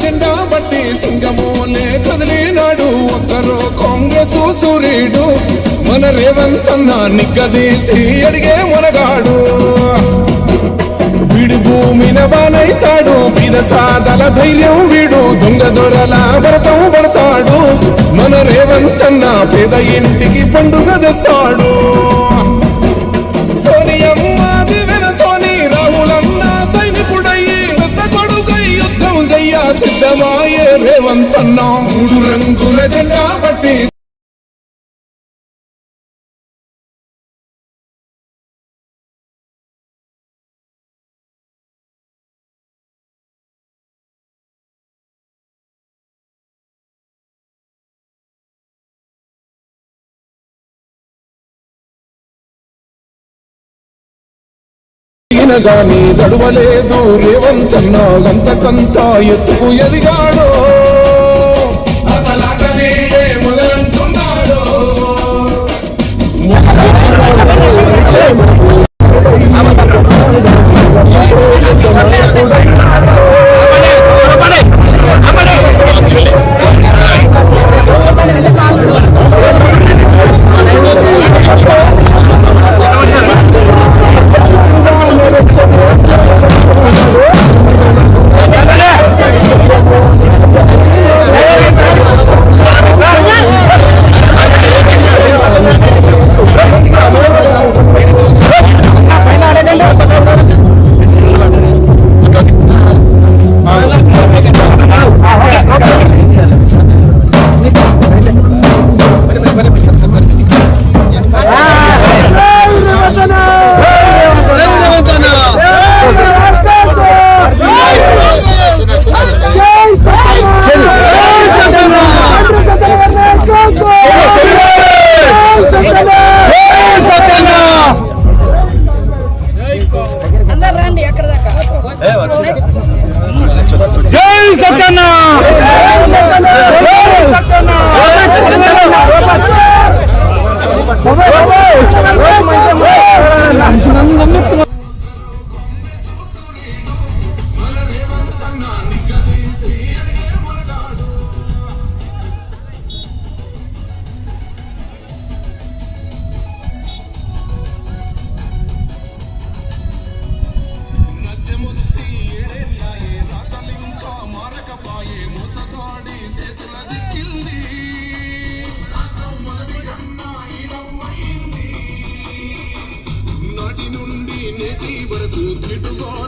జెండా బట్టి సింగమోలే కదిలినాడు ఒక్కరో కాంగ్రెస్ సూర్యుడు మన రేవంత్ అన్న నిగ్గదీసి అడిగే మునగాడు వీడు భూమిన బానైతాడు బీద సాదల ధైర్యం వీడు దొంగ దొరల భరతం పడతాడు మన రేవంత్ అన్న పేద ఇంటికి పండుగ తెస్తాడు సోనియమ్మ దివెనతోని రాహులన్న సైనికుడయ్యి పెద్ద కొడుకై యుద్ధం చెయ్య సిద్ధమాయే రేవంత్ అన్న మూడు రంగుల జెండా బట్టి గాని నడవలేదు రేవంత్ అన్న గంతకంత ఎత్తుకు ఎదిగాడు మొదలంటున్నాడు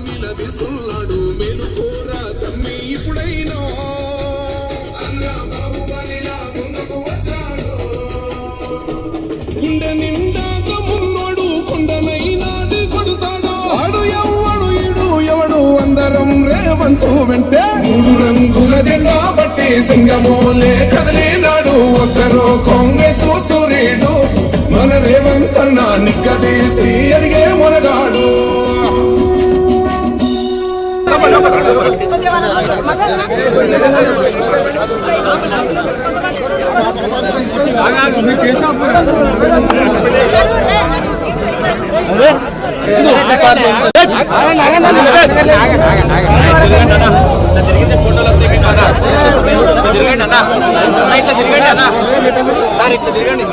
నిలదీస్తున్నాడు మేలుకోరా తమ్మి ఇప్పుడైనా ముందుకు వచ్చాడు గుండె నిండాక మున్నోడు కొండనైనాది కొడుతాడు ఆడు ఎవడు ఈడు ఎవడు అందరం రేవంత్ వెంటే మూడు రంగుల జెండా బట్టి సింగమోలే కదిలినాడు ఒక్కరో కాంగ్రెస్ సూర్యుడు మన రేవంత్ అన్న నిగ్గదీసి అడిగే మునగాడు తిరగండి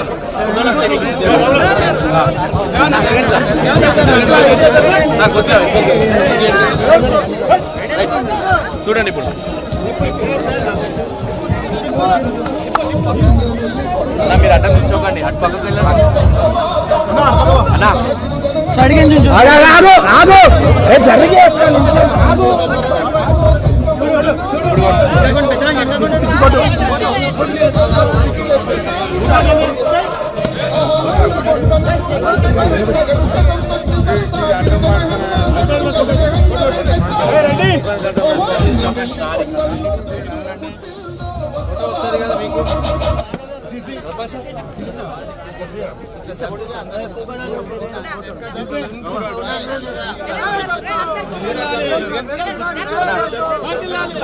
చూడండి ఇప్పుడు మీరు అట్ట కూర్చోకండి, అటు పక్కకు వెళ్ళండి.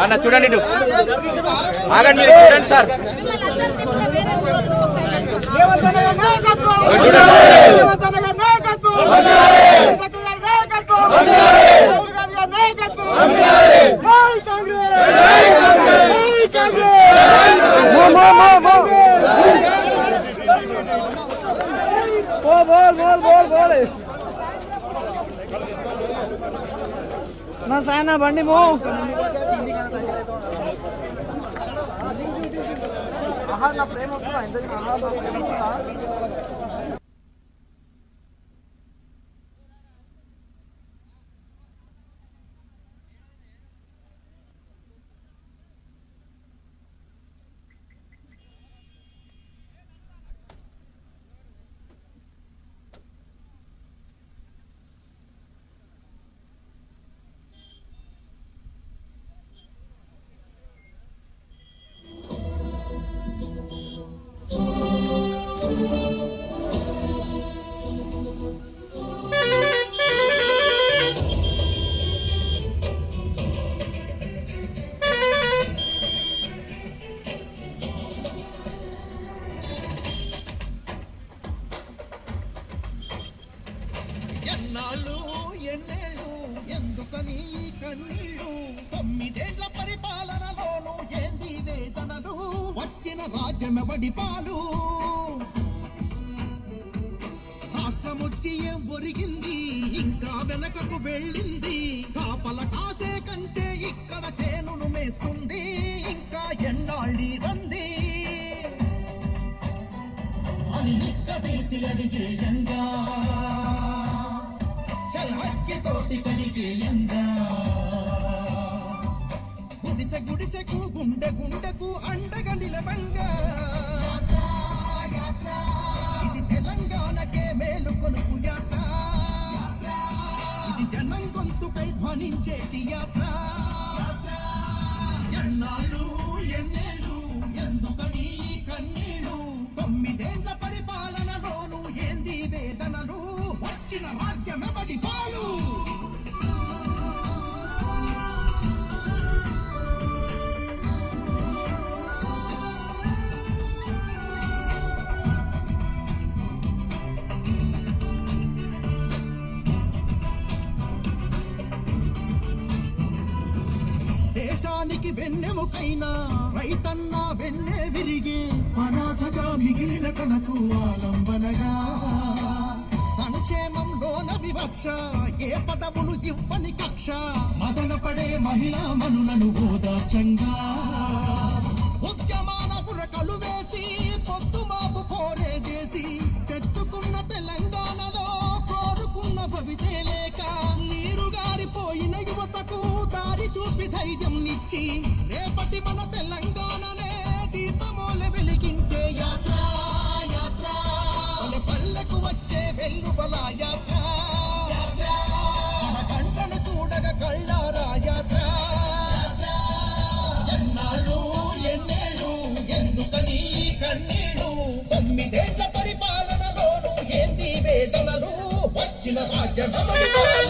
అన్న చూడండి, ఆగండి మీరు చూడండి సార్. నా సాయన బండి మో నా ప్రేమ ఎన్నాళ్ళు ఎన్నేళ్ళు ఎందుకని ఈ కన్నీళ్ళు, 9 పరిపాలనలోను ఏంది వేదనలు, వచ్చిన రాజ్యమెవడి పాలు, రాష్ట్రమొచ్చి ఏం ఒరిగింది, ఇంకా వెనకకు వెళ్ళింది, కాపల కాసే కంటే ఇక్కడ చేనును మేస్తుంది, ఇంకా ఎన్నాళ్ళీ రంది అని నిక్కదీసి అడిగేయంగా, తోటి కడిగేయంగా, గుడిసె గుడిసెకు గుండె గుండెకు అండగా నిలవంగా, ఇది తెలంగాణకే మేలు కొలుపు యాత్ర, ఇది జనం గొంతుకై ధ్వనించేది యాత్ర. ఎన్నాళ్ళు ఎన్నేళ్ళు ఎందుకని కన్నీళ్ళు, 9 పరిపాలనలోను ఏంది వేదనలు, వచ్చిన రాజ్యమెవడి పాలు. దేశానికి వెన్నెముకైనా రైతన్నా వెన్నె విరిగే, అనాథగా మిగిలిన కనకు ఆలంబనగా, సంక్షేమంలోన వివక్ష, ఏ పదవులు ఇవ్వని కక్ష, మదన పడే మహిళా మనులను ఓదార్చంగా, ఉద్యమాన ఉరకలు వేసి పొద్దుమాపు పోరే చేసి, తెచ్చుకున్న తెలంగాణలో కోరుకున్న భవితే లేక, నీరు గారిపోయిన యువతకు దారి చూపి ధైర్యం నిచ్చి, రేపటి మన తెలంగాణనే దీపమూల వెలిగించే యాత్ర, యాత్ర పల్లెకు వచ్చే వెల్లువల యాత్ర, మన కంటను చూడగా కళ్ళారా యాత్ర. ఎన్నాళ్ళు ఎన్నేళ్ళు ఎందుకని కన్నీళ్ళు, 9 పరిపాలనలోను ఏంది వేదనలు, వచ్చిన రాజ్యమెవడి పాలు.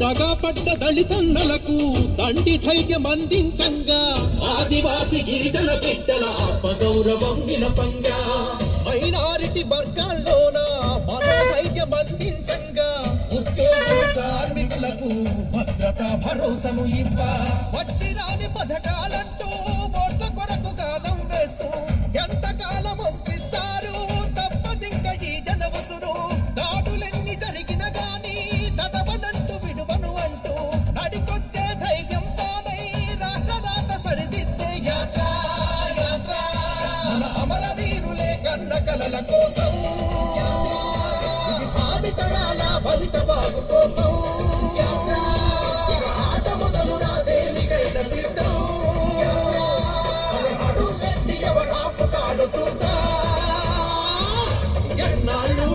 దగాపడ్డ దళితన్నలకు దండి ధైర్యం అందించంగా ఆదివాసి గిరిజన బిడ్డల ఆత్మగౌరవం వినపంగా మైనారిటీ వర్గాల్లోన ధైర్యం అందించంగా ఉద్యోగ కార్మికులకు భద్రత భరోసను ఇవ్వ వచ్చి రాని పథకాలంటూ ఓట్ల కొరకు కాలం వేస్తూ ఎంతకాలం ఒప్పిస్తారు తప్పదింక ఈ జనవసురు దాడులెన్ని జరిగిన గాని తదవనంటూ విడువను అంటూ నడికొచ్చే ధైర్యం తానై రాష్ట్రనాథ సరిదిద్దే యాత్ర యాత్ర మన అమర వీరులే కన్న కలల కోసం ఇది భావితరాల భవిత బాగు కోసం ఆట మొదలు నా దేనికైనా సిద్ధం అడుగు కట్టి ఎవడాపు కాడు చూద్దాం ఎన్నాళ్ళు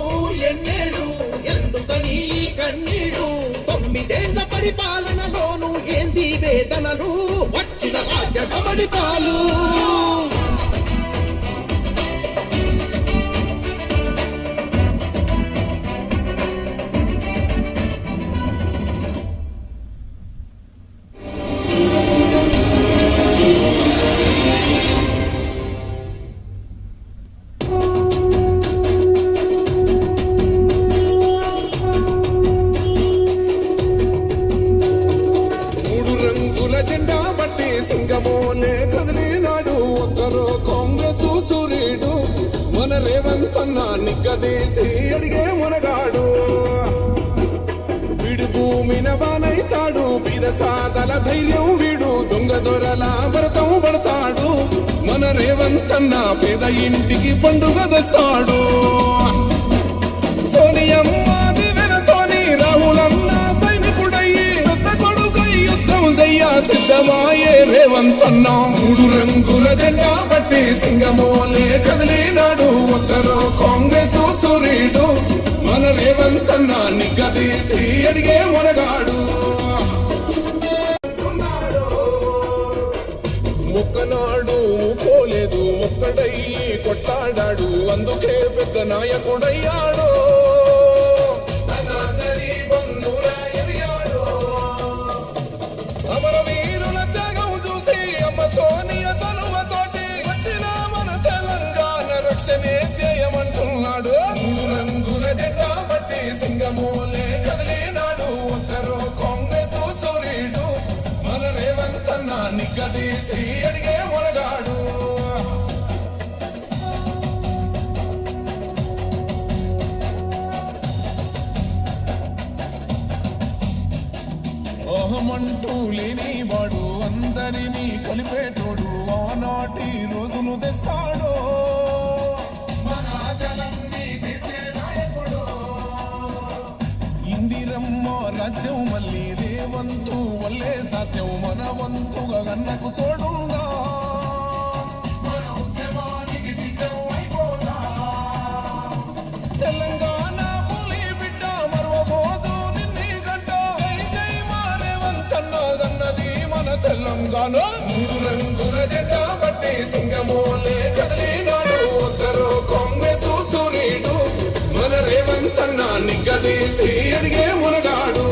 ఎన్నేళ్ళు ఎందుకని కన్నీళ్ళు 9 ఏళ్ల పరిపాలనలోను ఏంది వేదనలు వచ్చిన రాజ్యమడి పాలు సింగమోలే కదిలినాడు ఒక్కరో కాంగ్రెస్ సూర్యుడు మన రేవంత్ అన్న నిగ్గదీసి అడిగే మునగాడు వీడు భూమిన వానైతాడు బీదసాదల ధైర్యం వీడు దొంగ దొరల భరతం పడతాడు మన రేవంత్ అన్న పేద ఇంటికి పండుగ తెస్తాడు సోనియమ్మ దివెనతోని రాహులన్న సైనికుడయ్యి పెద్ద కొడుకై యుద్ధం చెయ్య సిద్ధమాయే రేవంత్ అన్న 3 రంగుల జెండా బట్టి సింగమోలే కదిలినాడు ఒక్కరో కాంగ్రెస్ సూర్యుడు మన రేవంత్ అన్న నిగ్గదీసి అడిగే మునగాడు మొక్కనాడు పోలేదు ఒక్కడయ్యి కొట్లాడాడు అందుకే పెద్ద నాయకుడయ్యాడు అమరవీరుల త్యాగం చూసి అమ్మ సోనియ చలువతోటి వచ్చిన మన తెలంగాణ రక్షణే చేయమంటున్నాడు 3 రంగుల జెండా బట్టి సింగమోలే కదిలినాడు ఒక్కరో కాంగ్రెస్ సూర్యుడు మన రేవంత్ అన్న నిగ్గదీసి అడిగే మునగాడు అహమంటూ లేని వాడు అందరినీ కలిపేటోడు ఆనాటి రోజులు తెస్తాడు ఇందిరమ్మ రాజ్యం మళ్ళీ రేవంతు వల్లే సాధ్యం మన వంతుగా గన్నకు తోడుగా తెలంగాణ పులి బిడ్డ మరవబోదు నిన్ని గడ్డ జై జై మా రేవంత్ అన్న గన్నది మన తెలంగాణ 3 రంగుల జెండా బట్టి సింగమోలే కదిలినాడు ఒక్కరో కాంగ్రెస్ సూర్యుడు మన రేవంత్ అన్న నిగ్గదీసి అడిగే మునగాడు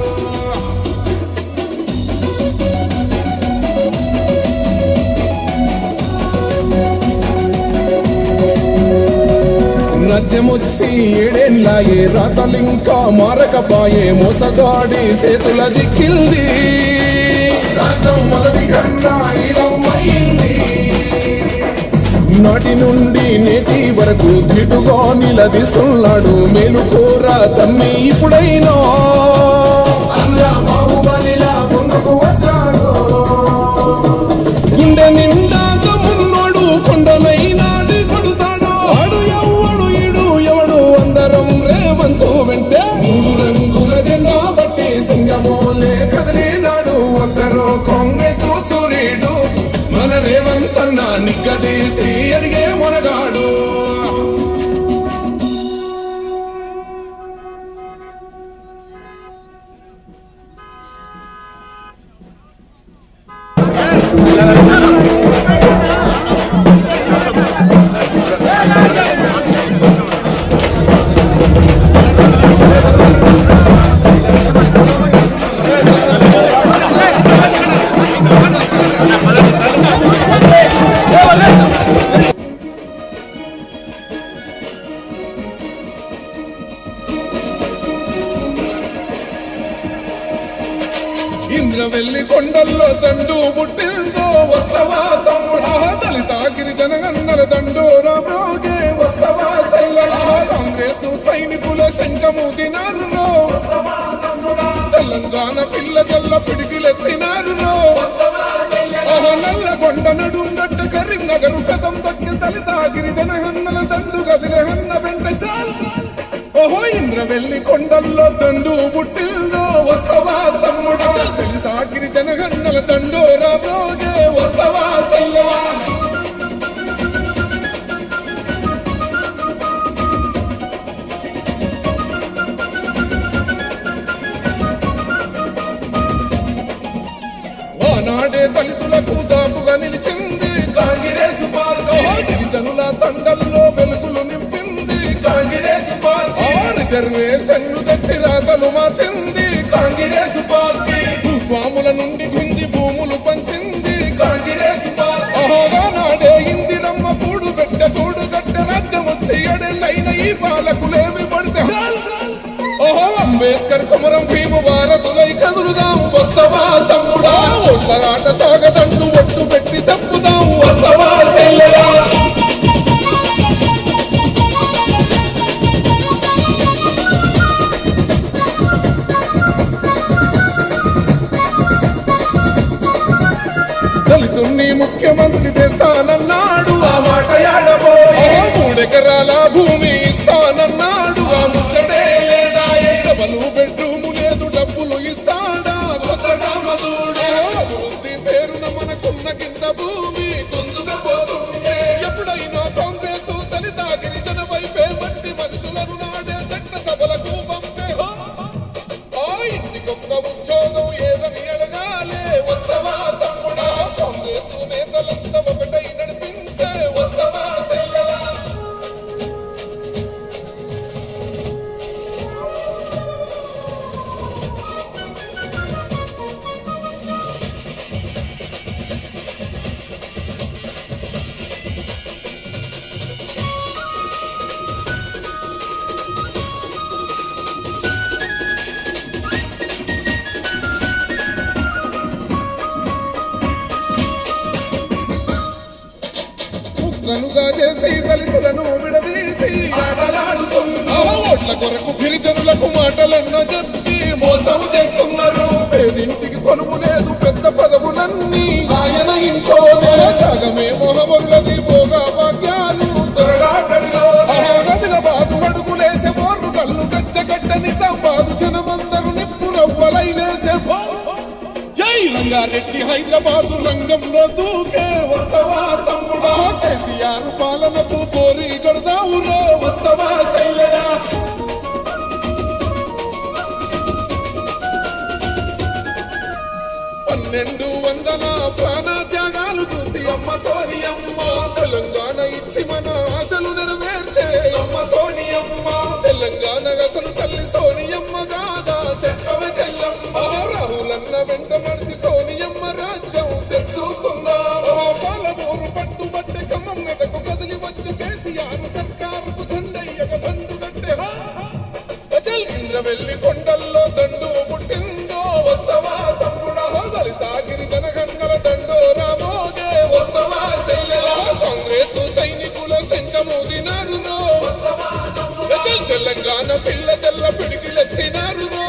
రాజ్యమొచ్చి 7 ఏళ్ళాయే రాతలింకా మారకపాయే మోసగాడి చేతుల దిక్కిల్ది రాష్ట్రం మొదటి కన్నా ఇలమైంది నాటి నుండి నేటి వరకు దిటుగా నిలదీస్తున్నాడు మేలుకోరా తమ్మి ఇప్పుడైనా బాహుబలిలా ముందుకు వచ్చాడు గుండె నిండా మున్నోడు కొండనైనా కొడుతాడు ఆడు ఎవడు ఈడు ఎవడు అందరం రేవంతు వెంటే 3 రంగుల జెండా బట్టి సింగమోలే కదిలినాడు ఒక్కరో కాంగ్రెస్ సూర్యుడు మన రేవంత్ అన్న నిగ్గదీసి అడిగే మునగాడు ఇంద్రవెల్లి కొండల్లో దండు పుట్టిందో వస్తవా తమ్ముడా దళిత గిరిజన గన్నల దండోరా బ్రోగే వస్తవా సెల్లడా కాంగ్రెస్ సైనికుల శంఖము దినారులో తెలంగాణ పిల్ల జల్ల పిడికిలెత్తినారులో నల్లగొండ నడుంగట్టు కరీంనగరు కథం దక్కి దళిత గిరిజన హన్నల దండు గదిలే హన్న వెంట చాలు ఓహో ఇంద్రవెల్లి కొండల్లో దండు పుట్టిల్దో వస్తవా తమ్ముడా దళిత గిరిజన హన్నల దండోరా బ్రోగే వస్తవా సెల్లవా ఆనాడే దళితులకు దాపుగా నిలిచింది కాంగ్రెస్ పార్టీ గిరిజనుల తండల్లో వెలుగులు నింపింది కాంగ్రెస్ పార్టీ రిజర్వేషన్లు తెచ్చి రాతలు మార్చింది కాంగ్రెస్ పార్టీ భూస్వాముల నుండి గుంజి భూములు పంచింది కాంగ్రెస్ పార్టీ ఆనాడే ఇందిరమ్మ కూడు గట్ట రాజ్యం వచ్చి ఎడెళ్ళైన ఈ పాలకులేమి పడితే ఓహో అంబేద్కర్ కుమరం భీము వారసులై కదులుదాం వస్తవా తమ్ముడా ఓట్లరాట సాగదంటూ ఒట్టు పెట్టి చెప్పుదాం వస్తవా సెల్లెడా దళితుణ్ణి ముఖ్యమంత్రి చేస్తానన్నాడు ఆ మాట యాడబోయే 3 ఎకరాల భూమి ఇస్తానన్నాడు ఆ ముచ్చటే లేదా డబలు బెడ్రూము లేదు డబ్బులు ఇస్తాడా కొత్తగా మధుడే అభివృద్ధి పేరున మనకున్న కింద భూమి గుంజుకపోతుండే ఎప్పుడైనా కాంగ్రెస్ దళిత గిరిజన వైపే మట్టి మనుషులను నాడే చట్ట సభలకు పంపే ఆ ఇంటికొక్క ఉద్యోగం ఏదని అడగాలే వస్తవా తమ్ముడా కాంగ్రెస్ నేతలంతా ఒకటై నడిపించే వస్తవా సెల్లవా ముక్కలుగా చేసి దళితులను విడదీసి ఆటలాడుతున్నా ఓట్ల కొరకు గిరిజనులకు మాటలెన్నో చెప్పి మోసం చేస్తున్నారు పేదింటికి కొనుగు లేదు పెద్ద పదవులన్నీ ఆయన ఇంట్లోనే జగమే మొహబొల్లది భోగా భాగ్యాలు దొరగాటడిలో గదిల బాదు అడుగులేసే బోర్రు కళ్ళు గచ్చగడ్డ నిజామాబాదు జనమందరూ నిప్పు రవ్వలైనేసే రంగారెడ్డి హైదరాబాదు రంగంలో దూకే వస్తవా తమ్ముడా కేసీఆర్ పాలనకు కోరి కొడదావులో వస్తవా సెల్లెడా 1200 ప్రాణ త్యాగాలు చూసి అమ్మ సోనియమ్మ తెలంగాణ ఇచ్చి మన ఆశలు నెరవేర్చే అమ్మ సోనియమ్మ తెలంగాణ అసలు తల్లి సోనియమ్మ గాదా చెప్పవే చెల్లమ్మ రాహులన్న వెంట నడిచి సోనియమ్మ రాజ్యం తెచ్చుకున్నా పాలమూరు పట్టుబట్టే ఖమ్మం మీదకు కదిలి వచ్చి కేసీఆర్ సర్కారుకు దండయ్యక దండు కట్టే ఇంద్రవెల్లి కొండల్లో దండు పుట్టిందో వస్తవా తమ్ముడా దళిత గిరిజన గన్నల దండోరా మోగే వస్తవా సెల్లెడా కాంగ్రెస్ సైనికుల శంఖము దినారునో తెలంగాణ పిల్ల జల్ల పిడికిలెత్తినారునో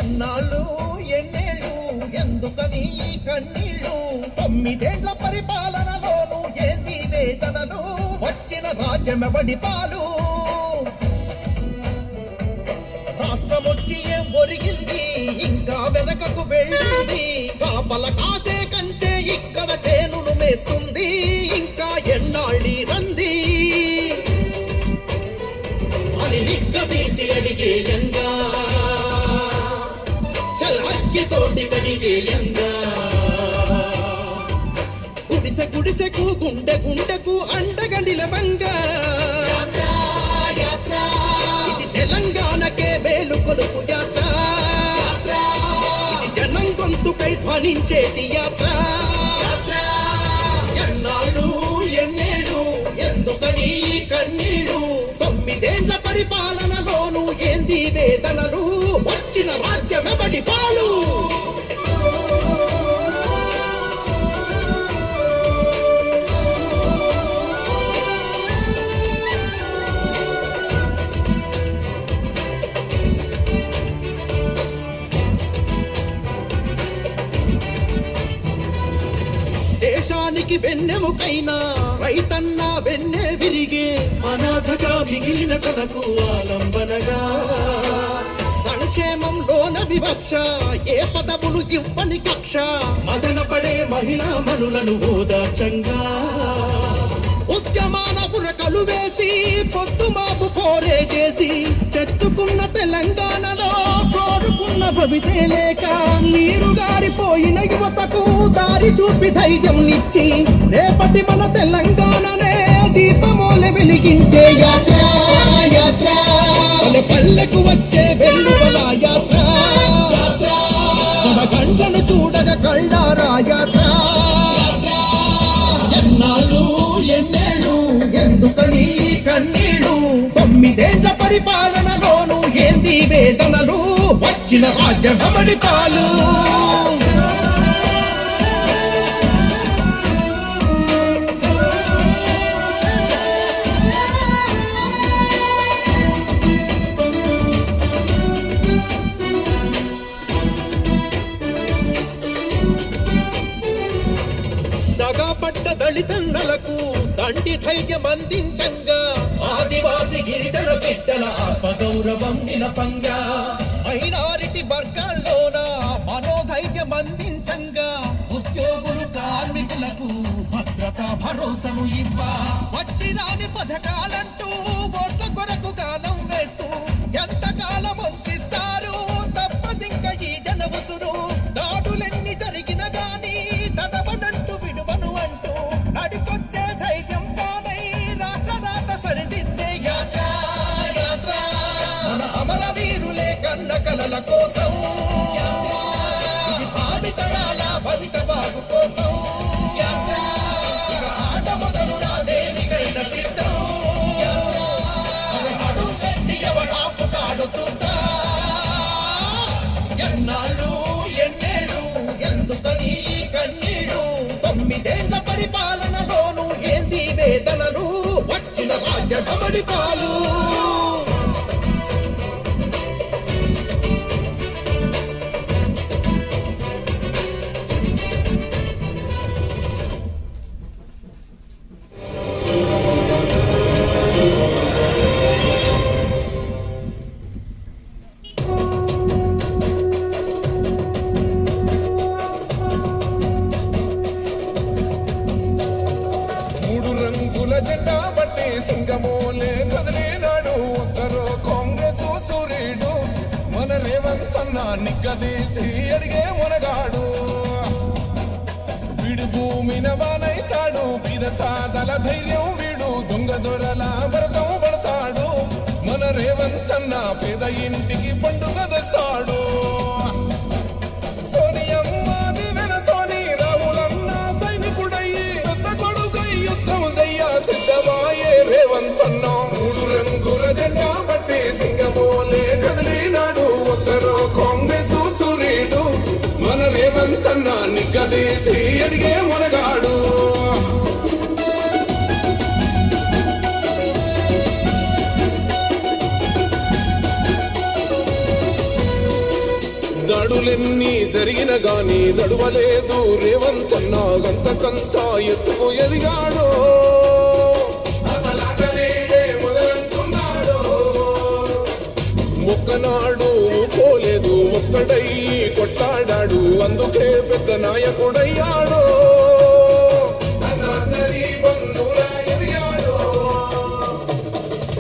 ఎన్నాళ్ళు ఎన్నేళ్ళు ఎందుకని ఈ కన్నీళ్ళు 9 ఏళ్ల పరిపాలనలోను ఏంది వేదనలు వచ్చిన రాజ్యమెవడి పాలు రాష్ట్రమొచ్చి ఏం ఒరిగింది ఇంకా వెనకకు వెళ్ళింది కాపల కాసే కంటే ఇక్కడ చేనును మేస్తుంది ఇంకా ఎన్నాళ్ళి రంది అని నిగ్గదీసి అడిగేయంగా చల్హక్కితోటి కడిగేయంగా గుడిసె గుడిసెకు గుండె గుండెకు అండగా నిలవంగా ఇది తెలంగాణకే మేలు కొలుపు యాత్ర ఇది జనం గొంతుకై ధ్వనించేది యాత్ర ఎన్నాళ్ళు ఎన్నేళ్ళు ఎందుకని ఈ కన్నీళ్ళు 9 ఏళ్ల పరిపాలనలోను ఏంది వేదనలు వచ్చిన రాజ్యమెవడి పాలు దేశానికి వెన్నెముకైనా రైతన్న వెన్నె విరిగే అనాథగా మిగిలిన తనకు ఆలంబనగా సంక్షేమంలోన వివక్ష ఏ పదములు ఇవ్వని కక్ష మదనపడే మహిళా మనులను ఓదార్చంగా ఉద్యమాన పురకలు వేసి పొద్దుమాపు పోరే చేసి తెచ్చుకున్న తెలంగాణలో కోరుకున్న భవితే లేక నీరు గారిపోయిన యువతకు దారి చూపి ధైర్యం నిచ్చి రేపటి మన తెలంగాణనే దీపమూల వెలిగించే యాత్ర యాత్ర మన పల్లెకు వచ్చే వెల్లువల యాత్ర మన గంటను చూడగా కళ్ళారా యాత్ర ఎన్నాళ్ళు ఎన్నేళ్ళు ఎందుకని కన్నీళ్ళు 9 ఏళ్ల పరిపాలనలోను ఏంది వేదనలు వచ్చిన రాజ్యమెవడి పాలు దగాపడ్డ దళితన్నలకు దండి ధైర్యం అందించంగా ఆదివాసి గిరిజన బిడ్డల ఆత్మగౌరవం నిలపంగా మైనారిటీ వర్గాల్లోన మనోధైర్యం అందించంగా ఉద్యోగులు కార్మికులకు భద్రతా భరోసాను ఇవ్వ వచ్చి రాని పథకాలంటూ ఓట్ల కొరకు గాలం వేస్తూ ఎంతకాలం వంచిస్తారు తప్పదింక ఈ జనవసురు దాడులెన్ని జరిగిన గాని తదవనంటూ విడువను అంటూ నడిచొచ్చే ధైర్యం కానై రాష్ట్రనాథ సరిదిద్దే యాత్ర యాత్ర మన అమర వీరులే కన్న కలల కోసం ఇది భావితరాల భవిత బాగు కోసం యాత్ర ఇక ఆట మొదలు రాదేనికైన సిద్ధం అడుగు కట్టి ఎవడాపుతాడు చూద్దా ఎన్నాళ్ళు ఎన్నేళ్ళు ఎందుకని కన్నీళ్ళు 9 ఏళ్ల పరిపాలనలోను ఏంది వేదనలు వచ్చిన రాజ్యమెవడి పాలు జెండా బట్టి సింగమోలే కదిలినాడు ఒక్కరో కాంగ్రెస్ సూర్యుడు మన రేవంత్ అన్న నిగ్గదీసి అడిగే మునగాడు వీడు భూమిన వానైతాడు బీద సాదల ధైర్యం వీడు దొంగ దొరల భరతం పడతాడు మన రేవంత్ అన్న పేద ఇంటికి పండుగ తెస్తాడు సోనియమ్మ దివెనతోని రాహులన్న సైనికుడయ్యి పెద్ద కొడుకై యుద్ధం చెయ్య సిద్ధమాయే రేవంత్ అన్న 3 రంగుల జెండా బట్టి సింగమోలే కదిలినాడు ఒక్కరో కాంగ్రెస్ సూర్యుడు మన రేవంత్ అన్న నిగ్గదీసి అడిగే మునగాడు దాడులెన్ని జరిగిన గాని దడువలేదు రేవంత్ అన్న గంతకంత ఎత్తుకు ఎదిగాడో మొక్కనాడు పోలేదు ఒక్కడయ్యి కొట్లాడాడు అందుకే పెద్ద నాయకుడయ్యాడో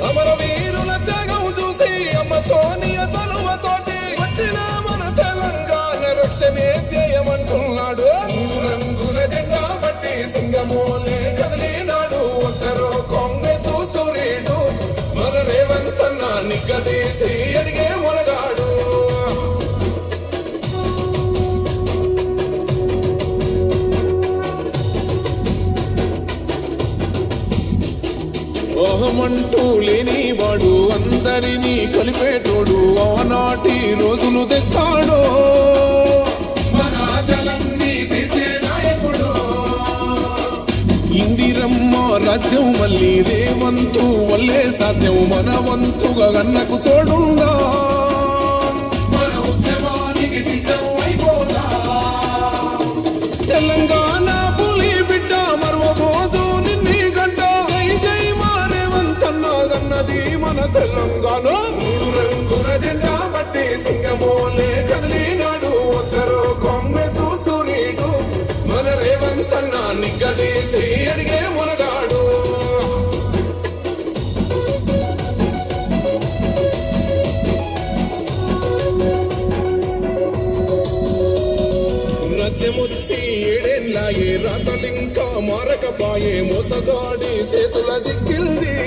అమరవీరుల త్యాగం చూసి అమ్మ సోనియా చలువతోటి వచ్చిన మన తెలంగాణ రక్షణే చేయమంటున్నాడు రంగుల జెండా బట్టి సింగమోలే కదిలినాడు ఒక్కరో కాంగ్రెస్ సూర్యుడు మన రేవంత్ అన్న నిగ్గదీసి అడిగే మొనగాడు అహమంటూ లేనివాడు అందరినీ కలిపేటోడు ఆనాటి రోజులు తెస్తాడో మన ఆశలన్నీ తెచ్చే నాయకుడు ఇందిరమ్మ రాజ్యం మళ్ళీ రేవంతు వల్లే సాధ్యం మన వంతుగా అన్నకు తోడుందా మన ఉద్యమానికి సిద్ధం అయిపోదా తెలంగాణ పులి బిడ్డ మరవబోదు నిన్ని గంట జై జై అన్నది మన తెలంగాణ మూడు రంగుల జెండా బట్టి సింగమోలే కదిలినాడు ఒక్కరో కాంగ్రెస్ సూర్యుడు మన రేవంత్ అన్న నిగ్గదీసి అడిగే మునగాడు రాజ్యమొచ్చి ఏడేళ్ళాయే రాతలింకా మారకపాయే మోసగాడి చేతుల జిక్కిల్ది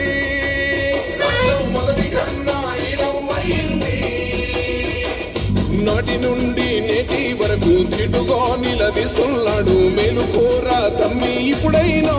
నాటి నుండి నేటి వరకు తిటుగా నిలదీస్తున్నాడు మేలుకోరా తమ్మి ఇప్పుడైనా